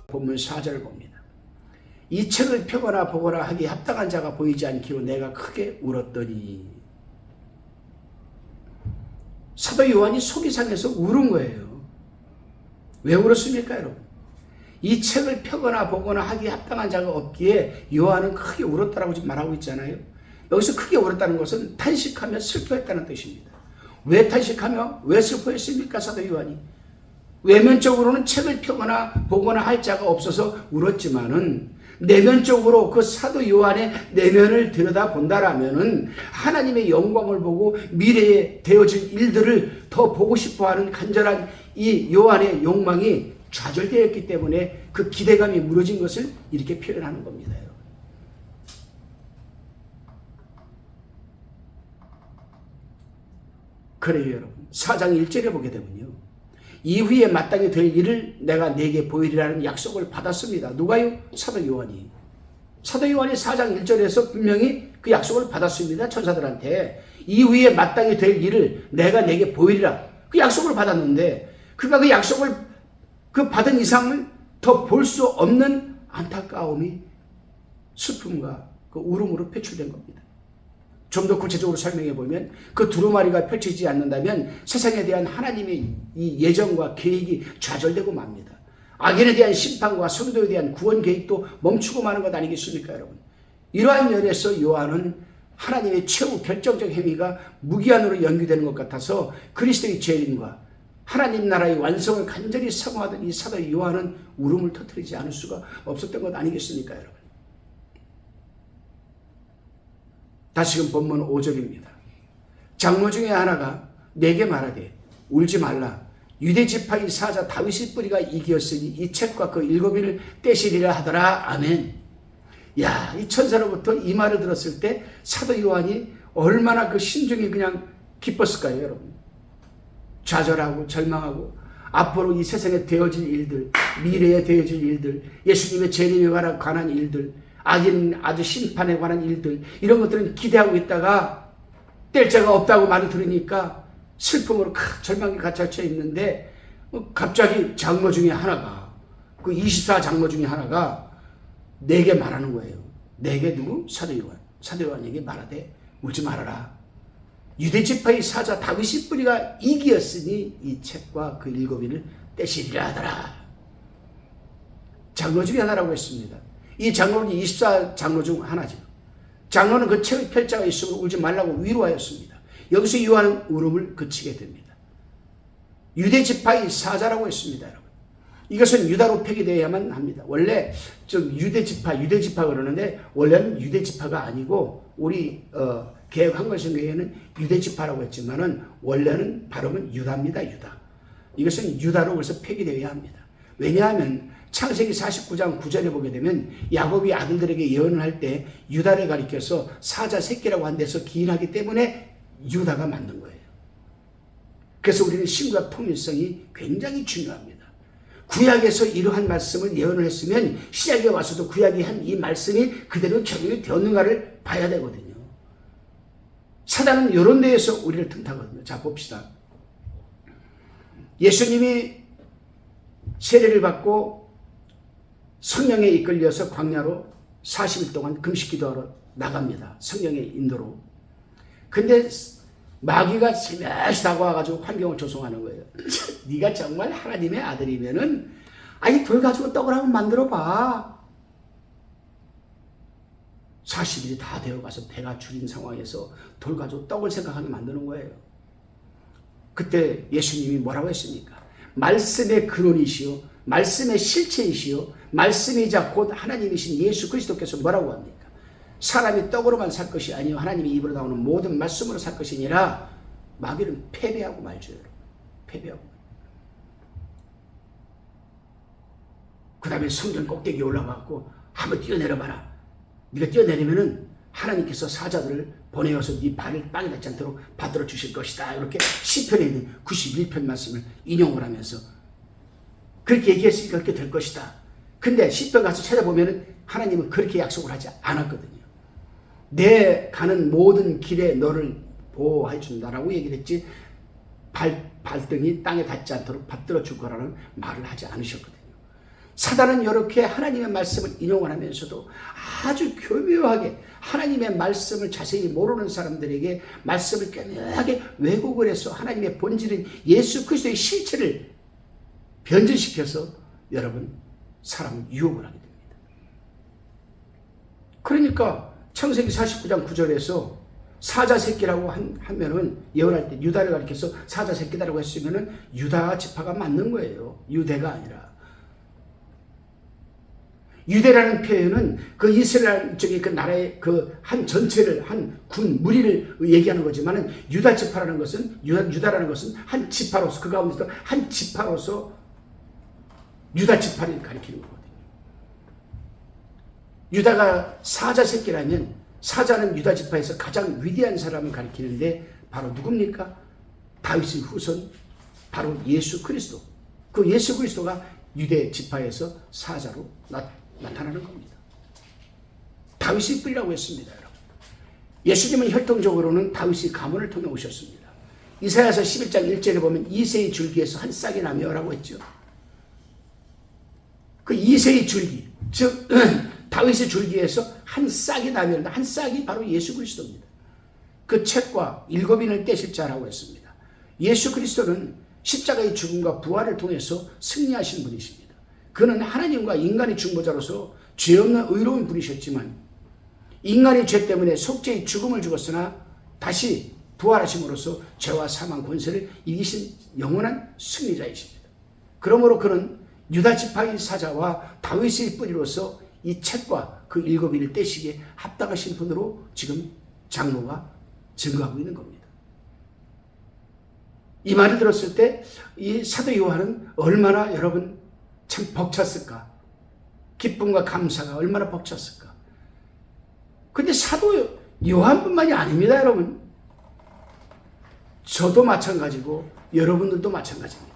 본문 4절을 봅니다. 이 책을 펴거나 보거나 하기에 합당한 자가 보이지 않기로 내가 크게 울었더니. 사도 요한이 속이 상해서 울은 거예요. 왜 울었습니까, 여러분? 이 책을 펴거나 보거나 하기에 합당한 자가 없기에 요한은 크게 울었다라고 지금 말하고 있잖아요. 여기서 크게 울었다는 것은 탄식하며 슬퍼했다는 뜻입니다. 왜 탄식하며 왜 슬퍼했습니까, 사도 요한이? 외면적으로는 책을 펴거나 보거나 할 자가 없어서 울었지만은 내면적으로 그 사도 요한의 내면을 들여다본다라면은 하나님의 영광을 보고 미래에 되어질 일들을 더 보고 싶어하는 간절한 이 요한의 욕망이 좌절되었기 때문에 그 기대감이 무너진 것을 이렇게 표현하는 겁니다, 여러분. 그래요, 여러분. 4장 1절에 보게 되면요, 이후에 마땅히 될 일을 내가 네게 보이리라는 약속을 받았습니다. 누가요? 사도 요한이. 사도 요한이 4장 1절에서 분명히 그 약속을 받았습니다. 천사들한테. 이후에 마땅히 될 일을 내가 네게 보이리라. 그 약속을 받았는데 그가 그 약속을 그 받은 이상을 더 볼 수 없는 안타까움이 슬픔과 그 울음으로 표출된 겁니다. 좀 더 구체적으로 설명해 보면 그 두루마리가 펼치지 않는다면 세상에 대한 하나님의 이 예정과 계획이 좌절되고 맙니다. 악인에 대한 심판과 성도에 대한 구원 계획도 멈추고 마는 것 아니겠습니까, 여러분? 이러한 면에서 요한은 하나님의 최후 결정적 행위가 무기한으로 연기되는 것 같아서 그리스도의 재림과 하나님 나라의 완성을 간절히 사모하던 이 사도 요한은 울음을 터뜨리지 않을 수가 없었던 것 아니겠습니까, 여러분? 다시금 본문 5절입니다. 장로 중에 하나가 내게 말하되 울지 말라. 유대지파의 사자 다윗의 뿌리가 이기었으니 이 책과 그 일곱인을 떼시리라 하더라. 아멘. 야, 이 천사로부터 이 말을 들었을 때 사도 요한이 얼마나 그 심중이 그냥 기뻤을까요, 여러분? 좌절하고 절망하고 앞으로 이 세상에 되어질 일들, 미래에 되어질 일들, 예수님의 재림에 관한 일들, 악인 아주 심판에 관한 일들, 이런 것들은 기대하고 있다가 뗄 자가 없다고 말을 들으니까 슬픔으로 절망이 갇혀 있는데 갑자기 장로 중에 하나가, 그 24 장로 중에 하나가 내게 말하는 거예요. 내게 누구? 사도 요한. 사도 요한에게 말하되 울지 말아라. 유대지파의 사자 다윗의 뿌리가 이기었으니 이 책과 그 일곱인을 떼시리라 하더라. 장로 중에 하나라고 했습니다. 이 장로는 24 장로 중 하나죠. 장로는 그 책의 펼자가 있으므로 울지 말라고 위로하였습니다. 여기서 요한은 울음을 그치게 됩니다. 유대지파의 사자라고 했습니다, 여러분. 이것은 유다로 폐기되어야만 합니다. 원래 좀 유대지파 그러는데 원래는 유대지파가 아니고 우리 개혁한글성교회는 유대지파라고 했지만은 원래는 발음은 유다입니다, 유다. 이것은 유다로 그래서 폐기되어야 합니다. 왜냐하면 창세기 49장 9절에 보게 되면 야곱이 아들들에게 예언을 할 때 유다를 가리켜서 사자 새끼라고 한 데서 기인하기 때문에 유다가 만든 거예요. 그래서 우리는 신구약 통일성이 굉장히 중요합니다. 구약에서 이러한 말씀을 예언을 했으면 신약에 와서도 구약이 한 이 말씀이 그대로 적용이 되었는가를 봐야 되거든요. 사단은 이런 데에서 우리를 틈타거든요. 자, 봅시다. 예수님이 세례를 받고 성령에 이끌려서 광야로 40일 동안 금식 기도하러 나갑니다. 성령의 인도로. 근데 마귀가 슬며시 다가와가지고 환경을 조성하는 거예요. 네가 정말 하나님의 아들이면은 아니 돌 가지고 떡을 한번 만들어봐. 40일이 다 되어가서 배가 줄인 상황에서 돌 가지고 떡을 생각하게 만드는 거예요. 그때 예수님이 뭐라고 했습니까? 말씀의 근원이시요 말씀의 실체이시요 말씀이자 곧 하나님이신 예수 그리스도께서 뭐라고 합니까? 사람이 떡으로만 살 것이 아니요 하나님의 입으로 나오는 모든 말씀으로 살 것이니라. 마귀는 패배하고 말죠. 패배하고. 그 다음에 성전 꼭대기에 올라가고 한번 뛰어내려봐라. 네가 뛰어내리면은 하나님께서 사자들을 보내어서 네 발을 땅에 닿지 않도록 받들어 주실 것이다. 이렇게 시편에 있는 91편 말씀을 인용을 하면서 그렇게 얘기했으니까 그렇게 될 것이다. 근데 시편 가서 찾아보면은 하나님은 그렇게 약속을 하지 않았거든요. 내 가는 모든 길에 너를 보호해 준다라고 얘기를 했지 발등이 땅에 닿지 않도록 받들어 줄 거라는 말을 하지 않으셨거든요. 사단은 이렇게 하나님의 말씀을 인용을 하면서도 아주 교묘하게 하나님의 말씀을 자세히 모르는 사람들에게 말씀을 교묘하게 왜곡을 해서 하나님의 본질인 예수 그리스도의 실체를 변질시켜서 여러분 사람을 유혹을 하게 됩니다. 그러니까 창세기 49장 9절에서 사자 새끼라고 하면은 예언할 때 유다를 가리켜서 사자 새끼다라고 했으면은 유다 지파가 맞는 거예요. 유대가 아니라. 유대라는 표현은 그 이스라엘 쪽의 그 나라의 그 한 전체를 한 군 무리를 얘기하는 거지만은 유다 지파라는 것은 유다라는 것은 한 지파로서 그 가운데서 한 지파로서 유다 지파를 가리키는 거거든요. 유다가 사자 새끼라면 사자는 유다 지파에서 가장 위대한 사람을 가리키는데 바로 누굽니까? 다윗의 후손 바로 예수 그리스도. 그 예수 그리스도가 유대 지파에서 사자로 나타나는 겁니다. 다윗의 뿌리라고 했습니다. 여러분. 예수님은 혈통적으로는 다윗의 가문을 통해 오셨습니다. 이사야서 11장 1절에 보면 이새의 줄기에서 한 싹이 나며 라고 했죠. 그 이새의 줄기, 즉 다윗의 줄기에서 한 싹이 나면 한 싹이 바로 예수 그리스도입니다. 그 책과 일곱인을 떼실 자라고 했습니다. 예수 그리스도는 십자가의 죽음과 부활을 통해서 승리하신 분이십니다. 그는 하나님과 인간의 중보자로서 죄 없는 의로운 분이셨지만 인간의 죄 때문에 속죄의 죽음을 죽었으나 다시 부활하심으로써 죄와 사망 권세를 이기신 영원한 승리자이십니다. 그러므로 그는 유다 지파의 사자와 다윗의 뿌리로서 이 책과 그 일곱인을 떼시기에 합당하신 분으로 지금 장로가 증거하고 있는 겁니다. 이 말을 들었을 때 이 사도 요한은 얼마나 여러분 참 벅찼을까? 기쁨과 감사가 얼마나 벅찼을까? 근데 사도 요한뿐만이 아닙니다, 여러분. 저도 마찬가지고 여러분들도 마찬가지입니다.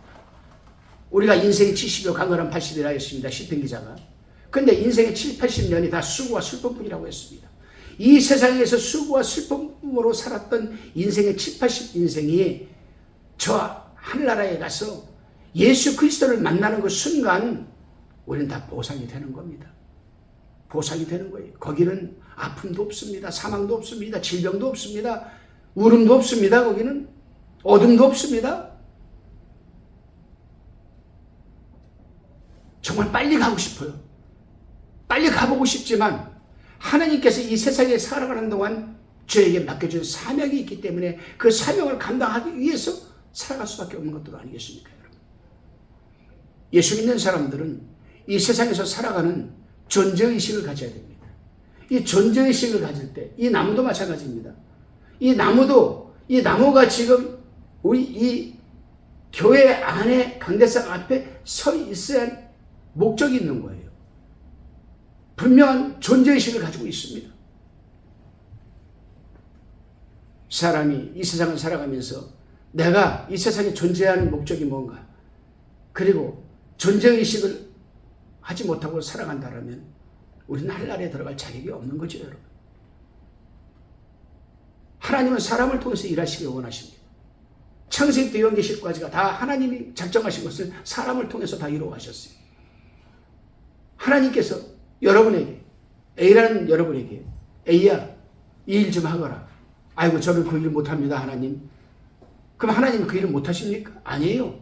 우리가 인생이 70여 강건한 80이라 했습니다. 시편 기자가. 근데 인생의 7, 80년이 다 수고와 슬픔뿐이라고 했습니다. 이 세상에서 수고와 슬픔으로 살았던 인생의 7, 80 인생이 저 하늘나라에 가서 예수 그리스도를 만나는 그 순간 우리는 다 보상이 되는 겁니다. 보상이 되는 거예요. 거기는 아픔도 없습니다. 사망도 없습니다. 질병도 없습니다. 울음도 없습니다. 거기는 어둠도 없습니다. 정말 빨리 가고 싶어요. 빨리 가보고 싶지만 하나님께서 이 세상에 살아가는 동안 저에게 맡겨준 사명이 있기 때문에 그 사명을 감당하기 위해서 살아갈 수밖에 없는 것도 아니겠습니까, 여러분? 예수 믿는 사람들은 이 세상에서 살아가는 존재의식을 가져야 됩니다. 이 존재의식을 가질 때 이 나무도 마찬가지입니다. 이 나무가 지금 우리 이 교회 안에 강대상 앞에 서 있어야 할 목적이 있는 거예요. 분명한 존재의식을 가지고 있습니다. 사람이 이 세상을 살아가면서 내가 이 세상에 존재하는 목적이 뭔가, 그리고 존재의식을 하지 못하고 살아간다면 우리는 하늘나라에 들어갈 자격이 없는 거죠, 여러분. 하나님은 사람을 통해서 일하시길 원하십니다. 창세기부터 요한계시록까지가 다 하나님이 작정하신 것을 사람을 통해서 다 이루어가셨어요. 하나님께서 여러분에게, A라는 여러분에게, A야, 이 일 좀 하거라. 아이고, 저는 그 일 못합니다, 하나님. 그럼 하나님은 그 일을 못하십니까? 아니에요.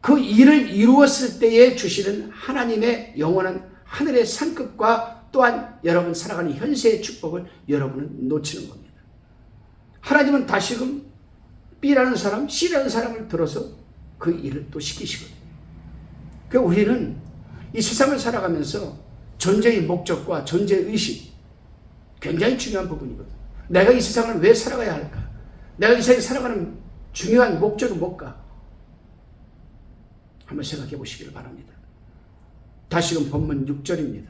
그 일을 이루었을 때에 주시는 하나님의 영원한 하늘의 상급과 또한 여러분 살아가는 현세의 축복을 여러분은 놓치는 겁니다. 하나님은 다시금 B라는 사람, C라는 사람을 들어서 그 일을 또 시키시거든요. 그러니까 우리는 이 세상을 살아가면서 존재의 목적과 존재의식, 굉장히 중요한 부분이거든요. 내가 이 세상을 왜 살아가야 할까? 내가 이 세상에 살아가는 중요한 목적은 뭘까? 한번 생각해 보시길 바랍니다. 다시금 본문 6절입니다.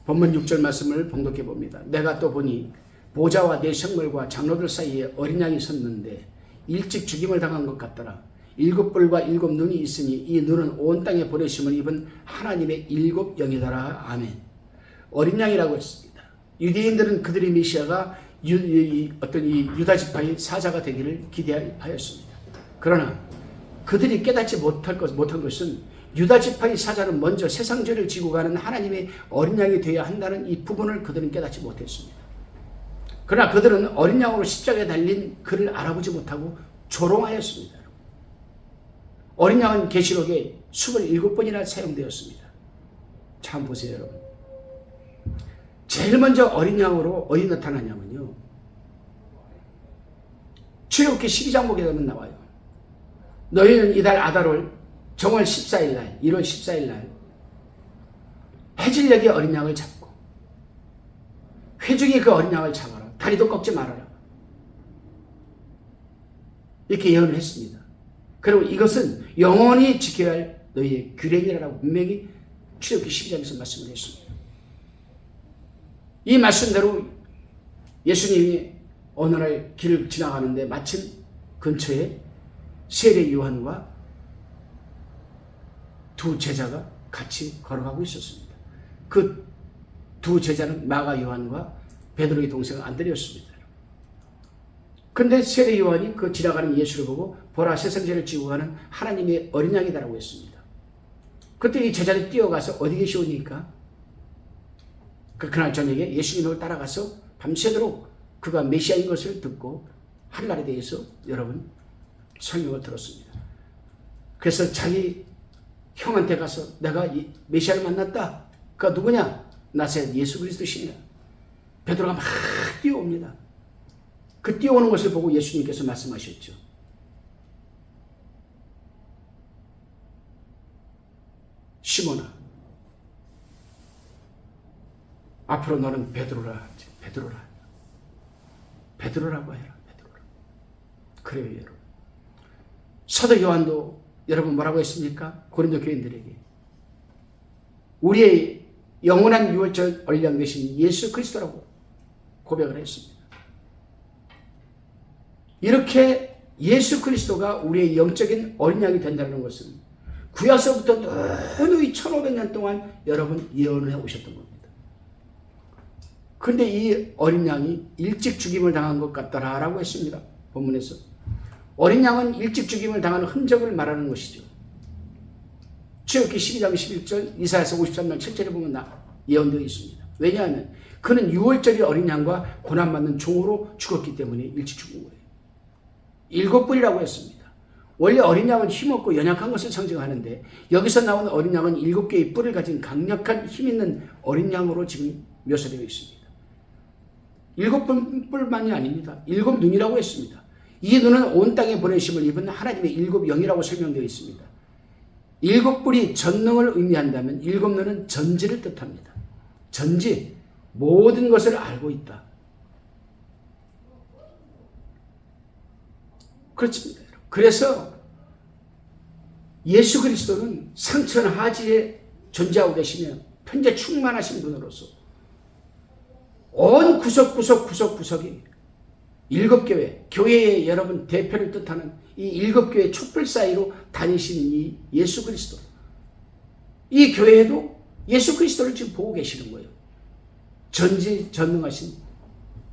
본문 6절 말씀을 봉독해 봅니다. 내가 또 보니 보좌와 내 성물과 장로들 사이에 어린 양이 섰는데 일찍 죽임을 당한 것 같더라. 7뿔과 7눈이 있으니 이 눈은 온 땅에 보내심을 입은 하나님의 7 영이더라. 아멘. 어린 양이라고 했습니다. 유대인들은 그들의 메시아가 어떤 이 유다 지파의 사자가 되기를 기대하였습니다. 그러나 그들이 깨닫지 못한 것은 유다 지파의 사자는 먼저 세상 죄를 지고 가는 하나님의 어린 양이 되어야 한다는 이 부분을 그들은 깨닫지 못했습니다. 그러나 그들은 어린 양으로 십자가에 달린 그를 알아보지 못하고 조롱하였습니다. 어린 양은 계시록에 27번이나 사용되었습니다. 참 보세요, 여러분. 제일 먼저 어린 양으로 어디 나타나냐면요, 출애굽기 12장 보게 되면 나와요. 너희는 이달 아달월 정월 14일 날, 1월 14일 날 해질녘에 어린 양을 잡고 회중이 그 어린 양을 잡아라. 다리도 꺾지 말아라. 이렇게 예언을 했습니다. 그리고 이것은 영원히 지켜야 할 너희의 규례니라고 분명히 출애굽기 12장에서 말씀을 했습니다. 이 말씀대로 예수님이 어느 날 길을 지나가는데 마침 근처에 세례 요한과 두 제자가 같이 걸어가고 있었습니다. 그 두 제자는 마가 요한과 베드로의 동생 안드레였습니다. 그런데 세례 요한이 그 지나가는 예수를 보고 보라, 세상 죄를 지고 가는 하나님의 어린 양이다라고 했습니다. 그때 이 제자들이 뛰어가서 어디 계시오니까 그날 저녁에 예수님을 따라가서 밤새도록 그가 메시아인 것을 듣고 한날에 대해서 여러분 설명을 들었습니다. 그래서 자기 형한테 가서 내가 이 메시아를 만났다. 그가 누구냐? 나사렛 예수 그리스도시니라. 베드로가 막 뛰어옵니다. 그 뛰어오는 것을 보고 예수님께서 말씀하셨죠. 시몬아, 앞으로 너는 베드로라. 베드로라고 해라. 베드로라. 그래요, 여러분. 사도 요한도 여러분 뭐라고 했습니까? 고린도 교인들에게 우리의 영원한 유월절 어린 양 되신 예수 그리스도라고 고백을 했습니다. 이렇게 예수 그리스도가 우리의 영적인 어린 양이 된다는 것은 구약서부터 누누이 1500년 동안 여러분 예언을 해 오셨던 겁니다. 그런데 이 어린 양이 일찍 죽임을 당한 것 같다라고 했습니다. 본문에서. 어린 양은 일찍 죽임을 당하는 흔적을 말하는 것이죠. 출애굽기 12장 11절, 이사야서 53장 7절에 보면 예언되어 있습니다. 왜냐하면 그는 6월절이 어린 양과 고난받는 종으로 죽었기 때문에 일찍 죽은 거예요. 7뿔이라고 했습니다. 원래 어린 양은 힘없고 연약한 것을 상징하는데 여기서 나온 어린 양은 7개의 뿔을 가진 강력한 힘 있는 어린 양으로 지금 묘사되어 있습니다. 7뿔만이 아닙니다. 7눈이라고 했습니다. 이 눈은 온 땅에 보내심을 입은 하나님의 7영이라고 설명되어 있습니다. 7뿔이 전능을 의미한다면 7눈은 전지를 뜻합니다. 전지, 모든 것을 알고 있다. 그렇습니다. 그래서 예수 그리스도는 상천하지에 존재하고 계시며 편재 충만하신 분으로서 온 구석구석이 7교회, 교회의 여러분 대표를 뜻하는 이 7교회 촛불 사이로 다니시는 이 예수 그리스도, 이 교회에도 예수 그리스도를 지금 보고 계시는 거예요. 전지전능하신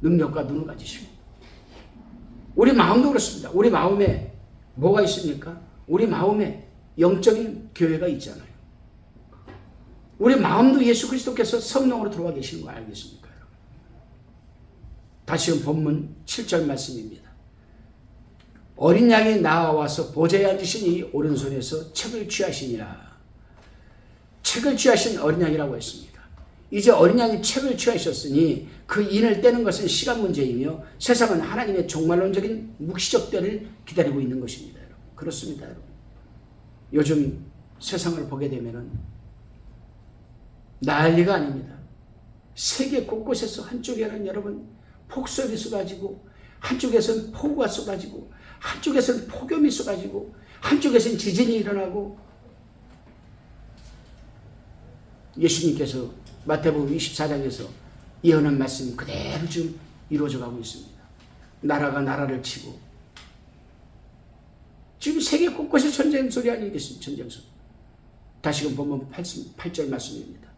능력과 눈을 가지시고. 우리 마음도 그렇습니다. 우리 마음에 뭐가 있습니까? 우리 마음에 영적인 교회가 있잖아요. 우리 마음도 예수 그리스도께서 성령으로 들어와 계시는 거 알겠습니까? 다시금 본문 7절 말씀입니다. 어린 양이 나와서 보좌에 앉으신 이 오른손에서 책을 취하시니라. 책을 취하신 어린 양이라고 했습니다. 이제 어린 양이 책을 취하셨으니 그 인을 떼는 것은 시간 문제이며 세상은 하나님의 종말론적인 묵시적 때를 기다리고 있는 것입니다. 여러분. 그렇습니다. 여러분. 요즘 세상을 보게 되면은 난리가 아닙니다. 세계 곳곳에서 한쪽에는 여러분 폭설이 쏟아지고 한쪽에서는 폭우가 쏟아지고 한쪽에서는 폭염이 쏟아지고 한쪽에서는 지진이 일어나고 예수님께서 마태복음 24장에서 예언한 말씀이 그대로 지금 이루어져 가고 있습니다. 나라가 나라를 치고 지금 세계 곳곳에 전쟁 소리 아니겠습니까? 전쟁 소리. 다시금 보면 8절 말씀입니다.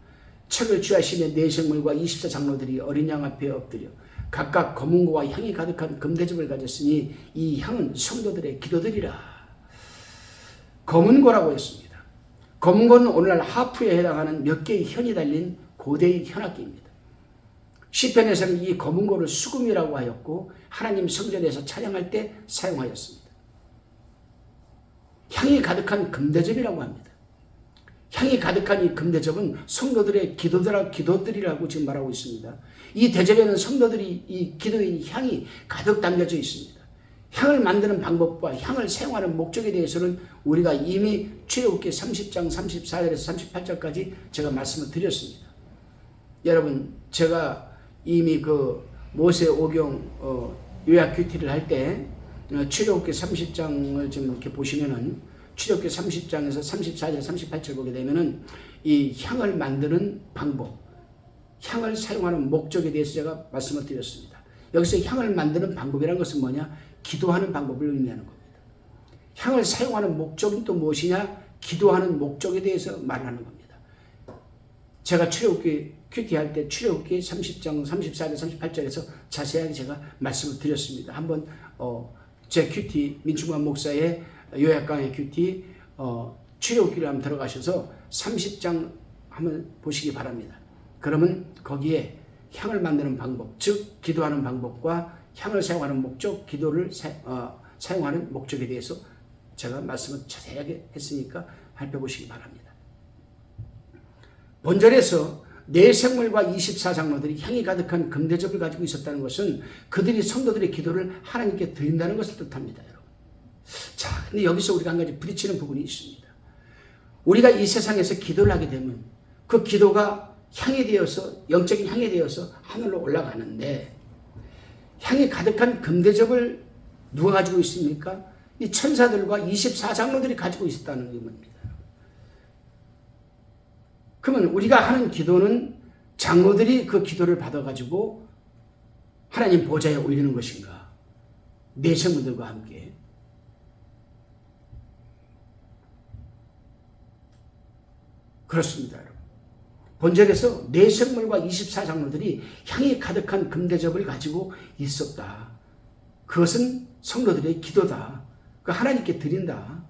책을 취하시며 네 생물과 24장로들이 어린 양 앞에 엎드려 각각 검은고와 향이 가득한 금대접을 가졌으니 이 향은 성도들의 기도들이라. 검은고라고 했습니다. 검은고는 오늘날 하프에 해당하는 몇 개의 현이 달린 고대의 현악기입니다. 시편에서는 이 검은고를 수금이라고 하였고 하나님 성전에서 찬양할 때 사용하였습니다. 향이 가득한 금대접이라고 합니다. 향이 가득한 이 금대접은 성도들의 기도들이라고 지금 말하고 있습니다. 이 대접에는 성도들이 이 기도의 향이 가득 담겨져 있습니다. 향을 만드는 방법과 향을 사용하는 목적에 대해서는 우리가 이미 출애굽기 30장 34절에서 38절까지 제가 말씀을 드렸습니다. 여러분, 제가 이미 그 모세 오경 요약 큐티를 할 때 출애굽기 30장을 지금 이렇게 보시면은 출애굽기 30장에서 34절 38절 보게 되면은 이 향을 만드는 방법, 향을 사용하는 목적에 대해서 제가 말씀을 드렸습니다. 여기서 향을 만드는 방법이라는 것은 뭐냐? 기도하는 방법을 의미하는 겁니다. 향을 사용하는 목적은 또 무엇이냐? 기도하는 목적에 대해서 말하는 겁니다. 제가 출애굽기 큐티 할 때 출애굽기 30장 34절 38절에서 자세하게 제가 말씀을 드렸습니다. 한번 제 큐티 민충만 목사의 요약 강의 큐티 출애굽기를 한번 들어가셔서 30장 한번 보시기 바랍니다. 그러면 거기에 향을 만드는 방법, 즉 기도하는 방법과 향을 사용하는 목적, 기도를 사용하는 목적에 대해서 제가 말씀을 자세하게 했으니까 살펴보시기 바랍니다. 본절에서 네 생물과 24장로들이 향이 가득한 금대접을 가지고 있었다는 것은 그들이 성도들의 기도를 하나님께 드린다는 것을 뜻합니다. 여러분. 자, 근데 여기서 우리가 한 가지 부딪히는 부분이 있습니다. 우리가 이 세상에서 기도를 하게 되면 그 기도가 향이 되어서, 영적인 향이 되어서 하늘로 올라가는데, 향이 가득한 금대접을 누가 가지고 있습니까? 이 천사들과 24장로들이 가지고 있었다는 의미입니다. 그러면 우리가 하는 기도는 장로들이 그 기도를 받아가지고 하나님 보좌에 올리는 것인가? 네 생물들과 함께. 그렇습니다, 여러분. 본절에서 네 생물과 24장로들이 향이 가득한 금대접을 가지고 있었다. 그것은 성도들의 기도다. 그 하나님께 드린다.